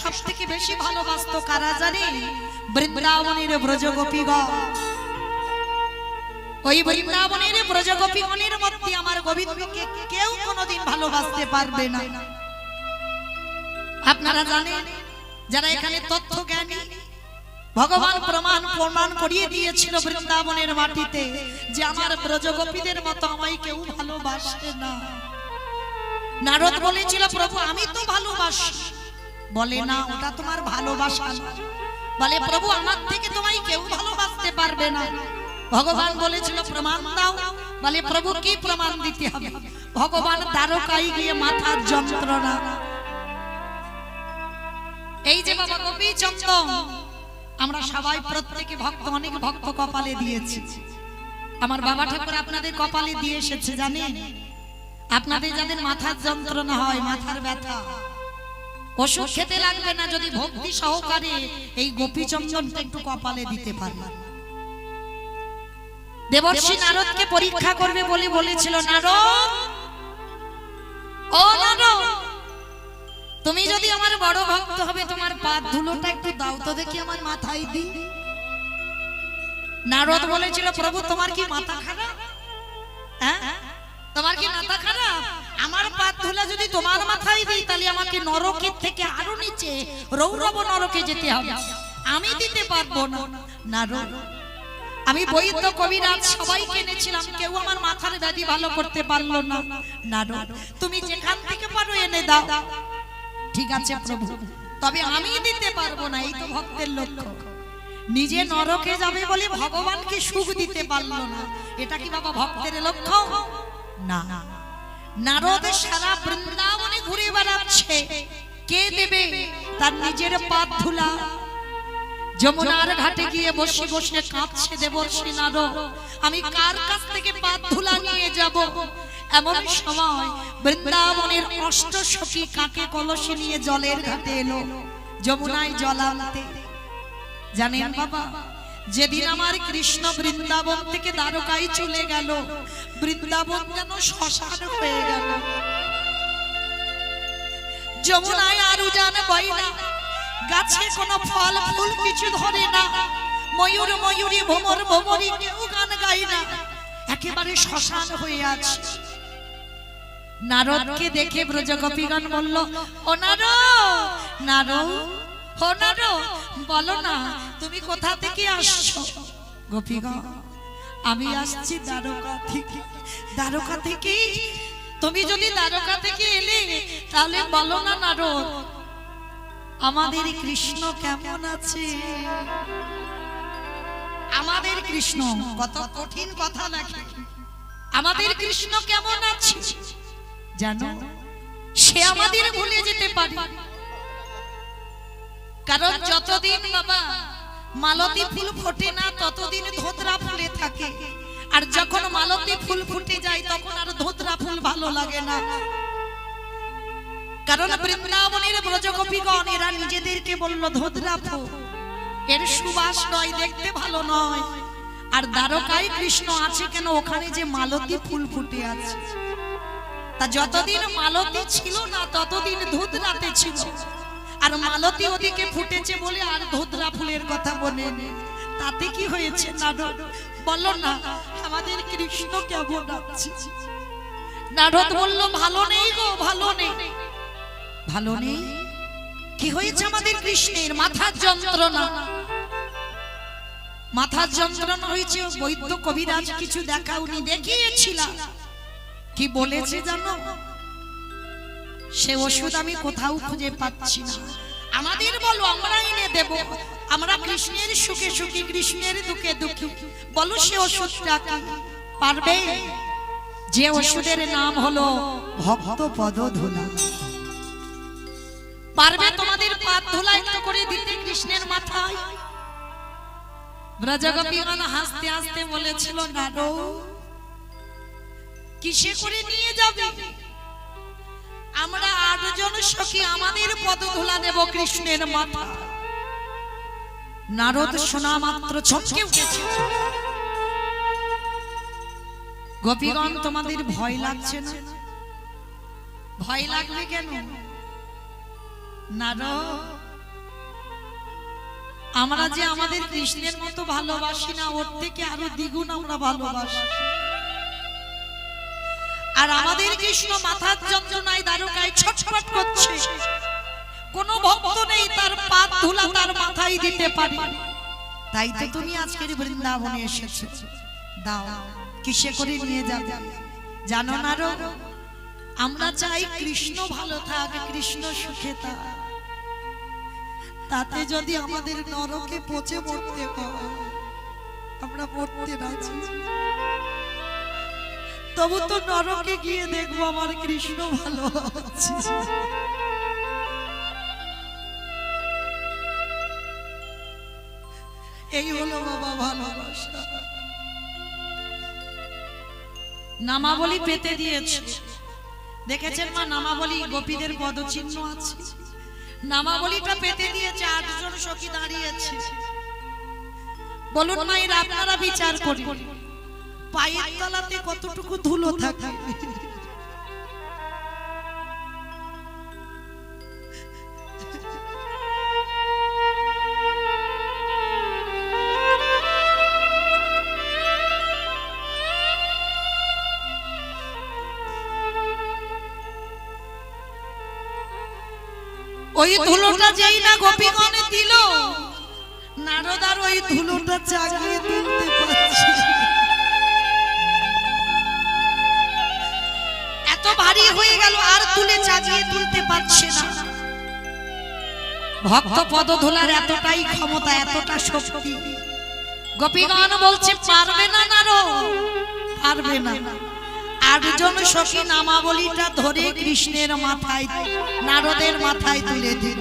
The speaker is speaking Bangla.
সবথেকে বেশি ভালোবাসতো কারা জানে? বৃন্দাবনের ব্রজগোপীগণ। ওই বৃন্দাবনের ব্রজগোপীগণের মধ্যে আমার গোবিন্দকে কেউ কোনোদিন ভালোবাসতে পারবে না। আপনারা জানেন, যারা এখানে তথ্য জ্ঞানী, ভগবান প্রমাণ করিয়ে দিয়েছিল বৃন্দাবনের মাটিতে যে আমার ব্রজগোপীদের মতো আমায় কেউ ভালোবাসে না। নারদ বলেছিল, প্রভু আমি তো ভালোবাসি। বলে না, ওটা তোমার ভালোবাসা না। বলে, প্রভু আমার থেকে তোমায় কেউ ভালোবাসতে পারবে না। ভগবান বলেছিল, প্রমাণ দাও। বলে, প্রভু কি প্রমাণ দিতে হবে? ভগবান দ্বারকায় গিয়ে মাথার যন্ত্রণা, এই যে বাবা গোপীচন্দন, আমরা সবাই প্রত্যেকে ভক্ত, অনেক ভক্ত কপালে দিয়েছি। আমার বাবা ঠাকুর আপনাদের কপালে দিয়ে এসেছে জানেন? আপনাদের যাদের মাথার যন্ত্রণা হয়, মাথার ব্যথা, ওষুধ খেতে লাগবে না যদি ভক্তি সহকারে এই গোপীচন্দনটা একটু কপালে দিতে পারবেন। দেবর্ষি নারদকে পরীক্ষা করবে বলে বলেছিল, নারদ, ও নারদ, তুমি যদি আমার বড় ভক্ত হবে, তোমার পাদ ধুলোটা একটু দাও তো দেখি আমার মাথায় দি। নারদ বলেছিল, প্রভু তোমার কি মাথা খারাপ? হ্যাঁ, তোমার কি মাথা খারাপ? আমার পাদ ধুলা যদি তোমার মাথায় দিই, তাহলে আমাকে নরকের থেকে আরো নিচে রৌরব নরকে যেতে হবে, আমি দিতে পারবো না। নারদ, আমি বৈদ্য কবিরাজ সবাইকে এনেছিলাম, কেউ আমার মাথার ব্যাধি ভালো করতে পারলো না। নারদ, তুমি যেখান থেকে পারো এনে দাও। ঠিক আছে প্রভু, তবে আমি দিতে পারবো না। এই তো ভক্তের লক্ষ্য, নিজে নরকে যাবে বলে ভগবানকে সুখ দিতে পারলো না। এটা কি বাবা ভক্তের লক্ষ্য? না। নারদ সারা বৃন্দাবনে ঘুরে বেড়াচ্ছে, কে দেবে? তার নিজের পাদ ধুলা। যমুনার ঘাটে গিয়ে বসে বসে কাঁদছে দেবর্ষি নারদ, আমি কার কাছ থেকে পাদ ধুলা নিয়ে যাব? এমন সময় বৃন্দাবনের অষ্টসখী কাকে কলসি নিয়ে জলের ঘাটে এলো, যমুনায় জল আনতে। জানেন বাবা, যেদিন আমার কৃষ্ণ বৃন্দাবন থেকে দ্বারকায় চলে গেল, বৃন্দাবন যেন শ্মশান হয়ে গেল। যমুনায় আর উজান বয় না, গাছে কোনো ফল ফুল কিছু ধরে না, ময়ূর ময়ূরী ভ্রমর ভ্রমরী কেউ গান গায় না, একেবারে শ্মশান হয়ে আছে। নারদকে দেখে ব্রজগোপীগণ বলল, ও নারদ, নারদ, ও নারদ, বলো না তুমি কোথা থেকে আসছো? গোপীগণ, আমি আসছি দ্বারকা থেকে। দ্বারকা থেকে? তুমি যদি দ্বারকা থেকে এলে, তাহলে বলো না নারদ, আমাদের কৃষ্ণ কেমন আছে? আমাদের কৃষ্ণ, কত কঠিন কথা লাগে। আমাদের কৃষ্ণ কেমন আছে জানো? সে আমাদের ভুলে যেতে পারে, কারণ যতদিন বাবা মালতী ফুল ফোটে না, ততদিন ধোতরা ফুলে থাকে। আর যখন মালতী ফুল ফুটে যায়, তখন আর ধোতরা ফুল ভালো লাগে না। কারণ বৃন্দাবনের ব্রজগোপীগণ এরা নিজেদেরকে বলল ধোতরা ফুল, এর সুবাস নয়, দেখতে ভালো নয়। আর দ্বারকায় কৃষ্ণ আছে কেন? ওখানে যে মালতী ফুল ফুটে আছে। তা যতদিন মালতী ছিল না, ততদিন ধোতরাতে ছিল। আর মালতী ওদিকে ফুটেছে বলে আর ধোতরা ফুলের কথা বলে, তাতে কি হয়েছে? নারদ, বলো না আমাদের কৃষ্ণ কেমন আছে? নারদ বলল, ভালো নেই গো, ভালো নেই। ভালো নেই? কি হয়েছে আমাদের কৃষ্ণের? মাথার যন্ত্রণা। মাথার যন্ত্রণা হয়েছে। বৈদ্য কবিরাজ কিছু দেখাওনি, দেখিয়েছিলাম। কি বলেছে জানো? সে ওষুধ আমি কোথাও খুঁজে পাচ্ছি না, আমাদের বলো, আমরা এনে দেব। আমরা কৃষ্ণের সুখে সুখী, কৃষ্ণের দুঃখে দুঃখী। বলো সে ওষুধটা কি? পারবে? যে ওষুধের নাম হলো ভক্ত পদ ধুলা। পারবে তোমাদের পাদ ধুলা একটু করে দিতে কৃষ্ণের মাথায়? ব্রজগোপীগণ হাসতে হাসতে বলেছিল, নারদ, কিসে করে নিয়ে যাবে? আমরা 8 জন সখী আমাদের পদ ধুলা দেব কৃষ্ণের মাথা। নারদ শোনা মাত্র চমকে উঠেছে। গোপীগণ, তোমাদের ভয় লাগছে না? ভয় লাগবে কেন? নারদ, আমরা যে আমাদের কৃষ্ণের মতো ভালোবাসি না, ওর থেকে আরো দ্বিগুণ আমরা ভালোবাসি। আর আমাদের কৃষ্ণ মাথার যন্ত্রণায় দ্বারকায় ছটফট করছে, কোনো ভক্ত নেই তার পাত ধুলা তার মাথায় দিতে পারে। তাই তো তুমি আজকের বৃন্দাবনে এসেছো। দাও, কিসে করে নিয়ে যাবে জানো না? আমরা চাই কৃষ্ণ ভালো থাক, কৃষ্ণ সুখে থাক। তাতে যদি আমাদের নরকে পচে মরতে হয়, আমরা মরতে রাজি। তবু তো নরকে গিয়ে দেখবো আমার কৃষ্ণ ভালো আছে। এই হলো বাবা ভালোবাসা। নামাবলী পেতে দিয়েছে, দেখেছেন মা? নামাবলী গোপীদের পদচিহ্ন আছে, নামাবলীটা পেতে দিয়েছে। 8 জন সখী দাঁড়িয়েছে। বলুন মায়ের, আপনারা বিচার করুন, পায়ের তলাতে কতটুকু ধুলো থাকে। ওই ধুলোটা যেই না গোপীগণে দিল, নারদার ওই ধুলোটা চাগিয়ে তুলতে পারছে। এত ভারী হয়ে গেল, আর তুলে চাগিয়ে তুলতে পারছে না। ভক্ত পদ ধুলার এতটাই ক্ষমতা, এতটা শক্তি। গোপীগণ বলছে পারবে না, নারদ পারবে না। 8 জন সখী নামাবলীটা ধরে কৃষ্ণের মাথায়, নারদের মাথায় তুলে দিল।